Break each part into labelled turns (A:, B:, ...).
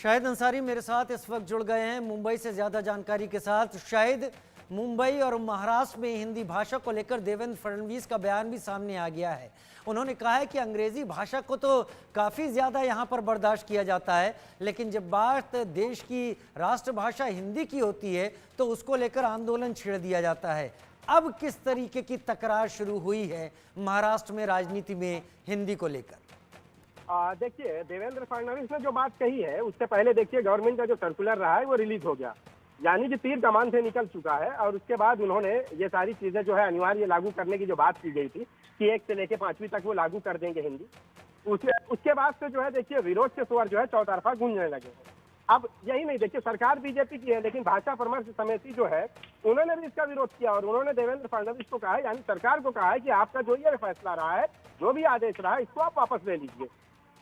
A: शाहिद अंसारी मेरे साथ इस वक्त जुड़ गए हैं मुंबई से ज़्यादा जानकारी के साथ। शाहिद, मुंबई और महाराष्ट्र में हिंदी भाषा को लेकर देवेंद्र फडणवीस का बयान भी सामने आ गया है। उन्होंने कहा है कि अंग्रेजी भाषा को तो काफ़ी ज़्यादा यहाँ पर बर्दाश्त किया जाता है, लेकिन जब बात देश की राष्ट्रभाषा हिंदी की होती है तो उसको लेकर आंदोलन छेड़ दिया जाता है। अब किस तरीके की तकरार शुरू हुई है महाराष्ट्र में राजनीति में हिंदी को लेकर?
B: देखिए, देवेंद्र फडणवीस ने जो बात कही है उससे पहले देखिए गवर्नमेंट का जो सर्कुलर रहा है वो रिलीज हो गया, यानी कि तीर कमान से निकल चुका है। और उसके बाद उन्होंने ये सारी चीजें जो है अनिवार्य लागू करने की जो बात की गई थी कि 1 से लेकर 5वीं तक वो लागू कर देंगे हिंदी, उसके बाद से जो है देखिए विरोध के स्वर जो है चौतरफा गूंजने लगे हैं। अब यही नहीं, देखिए सरकार बीजेपी की है, लेकिन भाषा परामर्श समिति जो है उन्होंने भी इसका विरोध किया और उन्होंने देवेंद्र फडणवीस को कहा है, यानी सरकार को कहा है कि आपका जो ये फैसला रहा है, जो भी आदेश रहा है, इसको आप वापस ले लीजिए।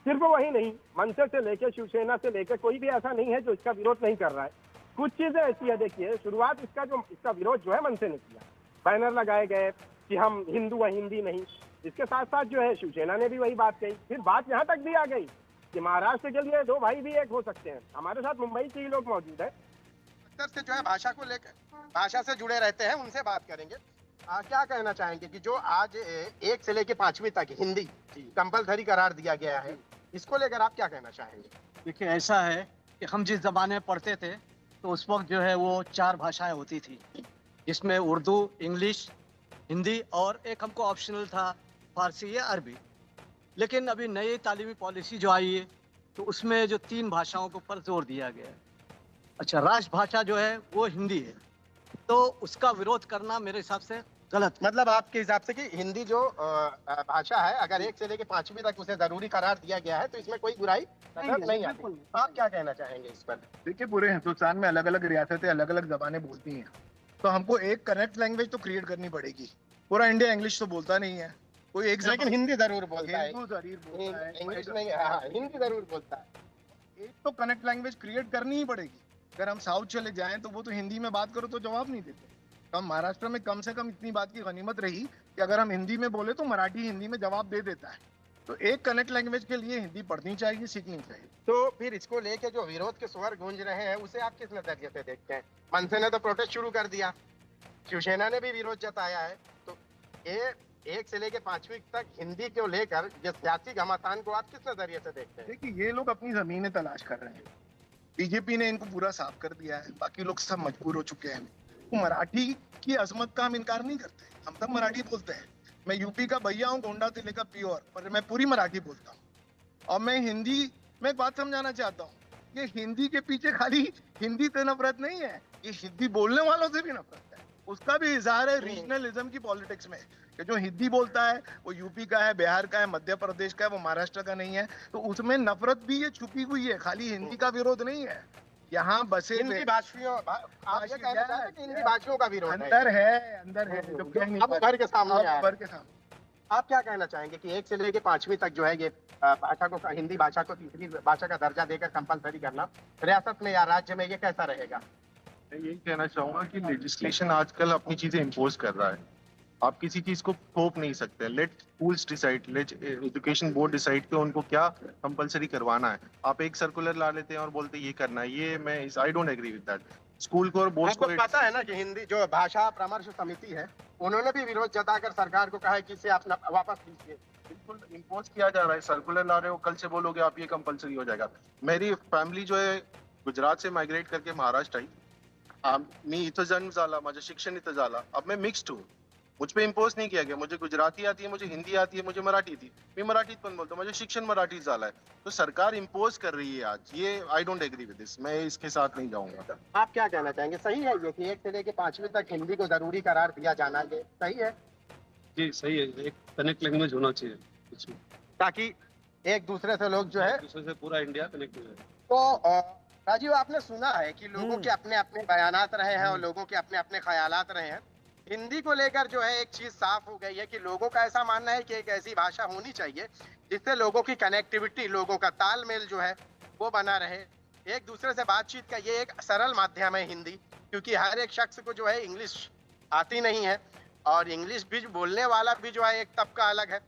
B: सिर्फ वही नहीं, मनसे से लेकर शिवसेना से लेकर कोई भी ऐसा नहीं है जो इसका विरोध नहीं कर रहा है। कुछ चीजें ऐसी है, देखिए शुरुआत इसका विरोध जो है मनसे ने किया, बैनर लगाए गए कि हम हिंदू व हिंदी नहीं। इसके साथ साथ जो है शिवसेना ने भी वही बात कही। फिर बात यहाँ तक भी आ गई कि महाराष्ट्र के लिए 2 भाई भी एक हो सकते हैं। हमारे साथ मुंबई के ही लोग मौजूद है,
C: अक्सर से जो है भाषा को लेकर, भाषा से जुड़े रहते हैं, उनसे बात करेंगे। क्या कहना चाहेंगे कि जो आज 1 से लेकर 5वीं तक हिंदी कंपलसरी करार दिया गया है, इसको लेकर आप क्या कहना चाहेंगे?
D: देखिए, ऐसा है कि हम जिस जमाने में पढ़ते थे तो उस वक्त जो है वो 4 भाषाएं होती थी, जिसमें उर्दू, इंग्लिश, हिंदी और एक हमको ऑप्शनल था फारसी या अरबी। लेकिन अभी नई तालीमी पॉलिसी जो आई है तो उसमें जो 3 भाषाओं के ऊपर जोर दिया गया है। अच्छा, राष्ट्रभाषा जो है वो हिंदी है, तो उसका विरोध करना मेरे हिसाब से गलत।
C: मतलब आपके हिसाब से कि हिंदी जो भाषा है, अगर 1 से लेकर 5वीं तक उसे जरूरी करार दिया गया है तो इसमें कोई बुराई नहीं आती। आप क्या कहना चाहेंगे इस पर?
E: देखिए, पूरे हिंदुस्तान में अलग अलग रियासतें अलग अलग जबानें बोलती हैं, तो हमको एक करेक्ट लैंग्वेज तो क्रिएट करनी पड़ेगी। पूरा इंडिया इंग्लिश तो बोलता नहीं है, कोई एक,
C: लेकिन हिंदी जरूर बोलता है,
E: इंग्लिश
C: नहीं, हिंदी जरूर बोलता है।
E: एक तो कनेक्ट लैंग्वेज क्रिएट करनी ही पड़ेगी। अगर हम साउथ चले जाएं तो वो तो हिंदी में बात करो तो जवाब नहीं देते। तो हम महाराष्ट्र में कम से कम इतनी बात की गनीमत रही कि अगर हम हिंदी में बोले तो मराठी हिंदी में जवाब दे देता है। तो एक कनेक्ट लैंग्वेज के लिए हिंदी पढ़नी चाहिए, सीखनी चाहिए।
C: तो फिर इसको लेके जो विरोध के स्वर गूंज रहे हैं उसे आप किस नजरिए से देखते हैं? मनसे ने तो प्रोटेस्ट शुरू कर दिया, शिवसेना ने भी विरोध जताया है, तो ये 1 से लेकर 5वीं तक हिंदी को लेकर जो सियासी घमासान को आप किस नजरिए से देखते हैं?
E: देखिए, ये लोग अपनी जमीनें तलाश कर रहे हैं। बीजेपी ने इनको पूरा साफ कर दिया है, बाकी लोग सब मजबूर हो चुके हैं। तो मराठी की अजमत का हम इनकार नहीं करते, हम सब मराठी बोलते हैं। मैं यूपी का भैया हूँ, गोंडा जिले का प्योर, पर मैं पूरी मराठी बोलता हूँ। और मैं हिंदी में एक बात समझाना चाहता हूँ, ये हिंदी के पीछे खाली हिंदी से नफरत नहीं है, ये हिंदी बोलने वालों से भी नफरत है। उसका भी इजहार है रीजनलिज्म की पॉलिटिक्स में, कि जो हिंदी बोलता है वो यूपी का है, बिहार का है, मध्य प्रदेश का है, वो महाराष्ट्र का नहीं है। तो उसमें नफरत भी ये छुपी हुई है, खाली हिंदी का विरोध नहीं है। यहाँ बसे
C: हिंदी भाषियों, आप ये कहना चाहते हैं कि हिंदी भाषियों का विरोध
E: अंदर है जो कह नहीं
C: अब उभर के सामने आया है।
E: उभर के सामने।
C: आप क्या कहना चाहेंगे कि 1 से लेकर 5वीं तक जो है ये भाषा को, हिंदी भाषा को तीसरी भाषा का दर्जा देकर कंपलसरी करना रियासत में या राज्य में, ये कैसा रहेगा?
F: मैं यही कहना चाहूंगा कि लेजिस्लेशन आजकल अपनी चीजें इम्पोज कर रहा है। आप किसी चीज को थोप नहीं सकते। Let schools decide, let education board decide कि उनको क्या कंपलसरी करवाना है। आप एक सर्कुलर ला लेते हैं और बोलते हैं ये करना है, ये मैं I don't agree with that. School को और बोर्ड को
C: पता है ना कि हिंदी जो भाषा परामर्श समिति है उन्होंने भी विरोध जताकर सरकार को कहा है कि इसे आप वापस लीजिए।
F: बिल्कुल इम्पोज किया जा रहा है, सर्कुलर ला रहे हो, कल से बोलोगे आप ये कंपलसरी हो जाएगा। मेरी फॅमिली जो है गुजरात से माइग्रेट करके महाराष्ट्र आई, मी इथं जन्म झाला, माझं शिक्षण इथं झालं, अब मैं मिक्स्ड हूँ। मुझ पे इम्पोज नहीं किया गया, मुझे गुजराती आती है, मुझे हिंदी आती है, मुझे मराठी थी, मैं मराठीत पण बोलतो, मुझे शिक्षण मराठी झाला है। तो सरकार इम्पोज कर रही है आज, ये I don't agree with this, मैं इसके साथ नहीं जाऊंगा।
C: आप क्या कहना चाहेंगे? सही है ये कि 1 से लेकर 5वीं तक हिंदी को जरूरी करार दिया जाना, ये सही है?
G: जी सही है, एक कनेक्ट लैंग्वेज होना चाहिए इसमें,
C: ताकि एक दूसरे से लोग जो है,
G: दूसरे से पूरा इंडिया कनेक्ट हो जाए।
C: तो राजीव, आपने सुना है कि लोगों के अपने अपने बयानात रहे हैं और लोगों के अपने अपने ख्यालात रहे हैं। हिंदी को लेकर जो है एक चीज साफ हो गई है कि लोगों का ऐसा मानना है कि एक ऐसी भाषा होनी चाहिए जिससे लोगों की कनेक्टिविटी, लोगों का तालमेल जो है वो बना रहे। एक दूसरे से बातचीत का ये एक सरल माध्यम है हिंदी, क्योंकि हर एक शख्स को जो है इंग्लिश आती नहीं है और इंग्लिश भी बोलने वाला भी जो है एक तबका अलग है।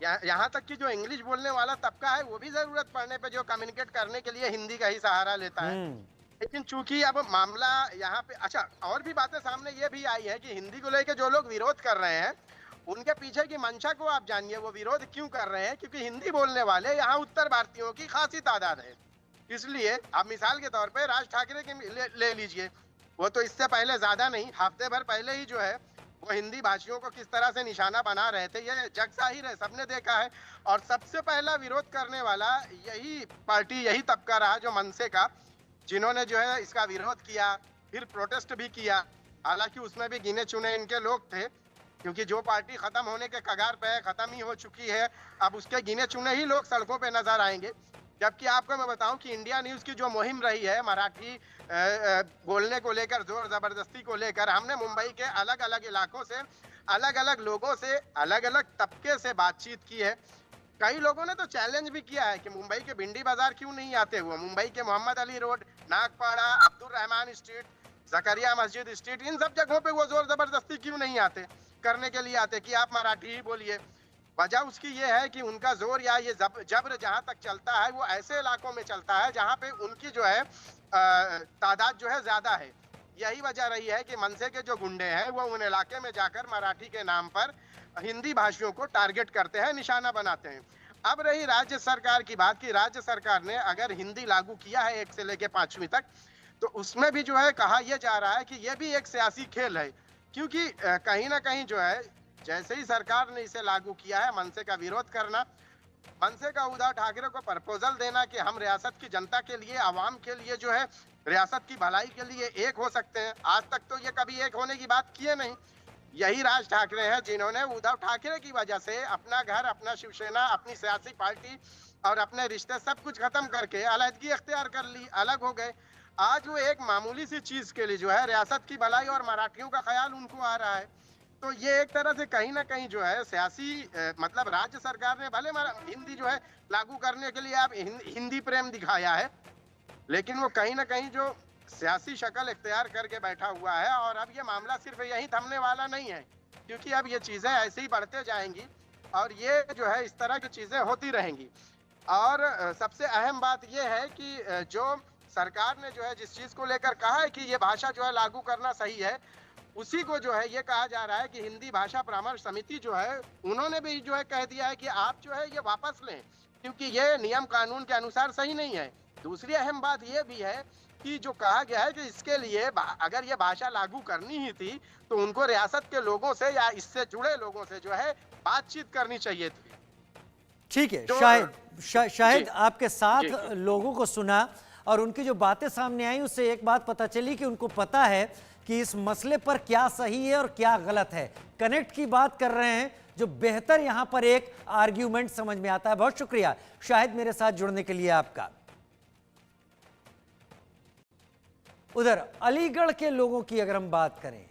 C: यहाँ तक कि जो इंग्लिश बोलने वाला तबका है वो भी जरूरत पड़ने पे जो कम्युनिकेट करने के लिए हिंदी का ही सहारा लेता है। लेकिन चूंकि अब मामला यहाँ पे अच्छा और भी बातें सामने ये भी आई है कि हिंदी को लेकर जो लोग विरोध कर रहे हैं उनके पीछे की मंशा को आप जानिए, वो विरोध क्यों कर रहे हैं, क्योंकि हिंदी बोलने वाले यहाँ उत्तर भारतीयों की खासी तादाद है। इसलिए आप मिसाल के तौर पे राज ठाकरे के ले लीजिए, वो तो इससे पहले ज्यादा नहीं हफ्ते भर पहले ही जो है वो हिंदी भाषियों को किस तरह से निशाना बना रहे थे, ये जग जाहिर है, सबने देखा है। और सबसे पहला विरोध करने वाला यही पार्टी, यही तबका रहा जो मनसे का, जिन्होंने जो है इसका विरोध किया, फिर प्रोटेस्ट भी किया। हालांकि उसमें भी गिने चुने इनके लोग थे, क्योंकि जो पार्टी खत्म होने के कगार पे है, खत्म ही हो चुकी है, अब उसके गिने चुने ही लोग सड़कों पे नजर आएंगे। जबकि आपको मैं बताऊं कि इंडिया न्यूज की जो मुहिम रही है मराठी बोलने को लेकर, जोर जबरदस्ती को लेकर, हमने मुंबई के अलग अलग इलाकों से, अलग अलग लोगों से, अलग अलग तबके से बातचीत की है। कई लोगों ने तो चैलेंज भी किया है कि मुंबई के भिंडी बाजार क्यों नहीं आते हुए, मुंबई के मोहम्मद अली रोड, नागपाड़ा, अब्दुल रहमान स्ट्रीट, जकरिया मस्जिद स्ट्रीट, इन सब जगहों पे वो जोर जबरदस्ती क्यों नहीं आते, करने के लिए आते कि आप मराठी ही बोलिए। वजह उसकी ये है कि उनका जोर या ये जबर जहां तक चलता है वो ऐसे इलाकों में चलता है जहां पे उनकी जो है तादाद जो है ज्यादा है। यही वजह रही है कि मनसे के जो गुंडे हैं वो उन इलाके में जाकर मराठी के नाम पर हिंदी भाषियों को टारगेट करते हैं, निशाना बनाते हैं। अब रही राज्य सरकार की बात, की राज्य सरकार ने अगर हिंदी लागू किया है 1 से लेकर 5वीं तक, तो उसमें भी जो है कहा यह जा रहा है कि यह भी एक सियासी खेल है, क्योंकि कहीं ना कहीं जो है जैसे ही सरकार ने इसे लागू किया है, मनसे का विरोध करना, मनसे का उद्धव ठाकरे को प्रपोजल देना कि हम रियासत की जनता के लिए, आवाम के लिए जो है रियासत की भलाई के लिए एक हो सकते हैं। आज तक तो ये कभी एक होने की बात किए नहीं। यही राज ठाकरे हैं जिन्होंने उद्धव ठाकरे की वजह से अपना घर, अपना शिवसेना, अपनी सियासी पार्टी और अपने रिश्ते सब कुछ खत्म करके अलहदगी अख्तियार कर ली, अलग हो गए। आज वो एक मामूली सी चीज के लिए जो है रियासत की भलाई और मराठियों का ख्याल उनको आ रहा है। तो ये एक तरह से कहीं ना कहीं जो है सियासी मतलब राज्य सरकार ने भले हिंदी जो है लागू करने के लिए आप हिंदी प्रेम दिखाया है, लेकिन वो कहीं ना कहीं जो सियासी शक्ल इख्तियार करके बैठा हुआ है। और अब ये मामला सिर्फ यही थमने वाला नहीं है, क्योंकि अब ये चीजें ऐसे ही बढ़ते जाएंगी और ये जो है इस तरह की चीजें होती रहेंगी। और सबसे अहम बात ये है कि जो सरकार ने जो है जिस चीज को लेकर कहा है कि ये भाषा जो है लागू करना सही है, उसी को जो है ये कहा जा रहा है कि हिंदी भाषा परामर्श समिति जो है उन्होंने भी जो है कह दिया है कि आप जो है ये वापस लें, क्योंकि ये नियम कानून के अनुसार सही नहीं है। दूसरी अहम बात ये भी है कि जो कहा गया है कि इसके लिए अगर ये भाषा लागू करनी ही थी तो उनको रियासत के लोगों से या इससे जुड़े लोगों से जो है बातचीत करनी चाहिए थी।
A: ठीक है, शायद आपके साथ लोगों को सुना और उनकी जो बातें सामने आई उससे एक बात पता चली कि उनको पता है कि इस मसले पर क्या सही है और क्या गलत है। कनेक्ट की बात कर रहे हैं जो बेहतर यहां पर एक आर्ग्यूमेंट समझ में आता है। बहुत शुक्रिया शाहिद मेरे साथ जुड़ने के लिए आपका। उधर अलीगढ़ के लोगों की अगर हम बात करें,